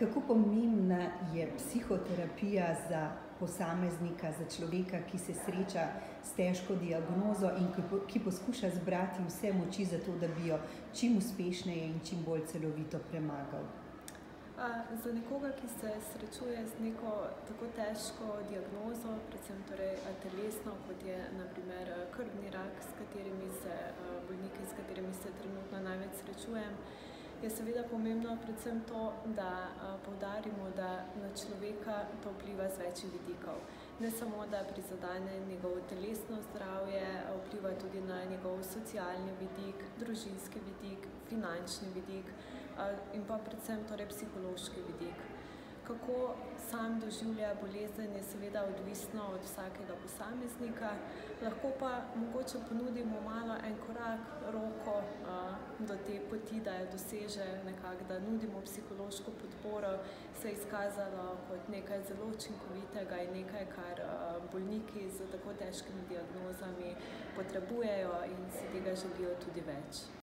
Kako pomembna je psihoterapija za posameznika, za človeka, ki se sreča s težko diagnozo in ki poskuša zbrati vse moči za to, da bi jo čim uspešneje in čim bolj celovito premagal? Za nekoga, ki se srečuje z neko tako težko diagnozo, predvsem telesno, kot je na primer krvni rak, bolniki, s katerimi se trenutno največ srečujem, je seveda pomembno predvsem to, da poudarimo, da na človeka to vpliva z več vidikov. Ne samo, da prizadene njegovo telesno zdravje, vpliva tudi na njegov socialni vidik, družinski vidik, finančni vidik in pa predvsem psihološki vidik. Kako sam doživlja bolezen, je seveda odvisno od vsakega posameznika, lahko pa mogoče ponudimo malo en korak, roko do te poti, da jo doseže nekako, da nudimo psihološko podporo, se je izkazalo kot nekaj zelo učinkovitega in nekaj, kar bolniki z tako težkimi diagnozami potrebujejo in si tega želijo tudi več.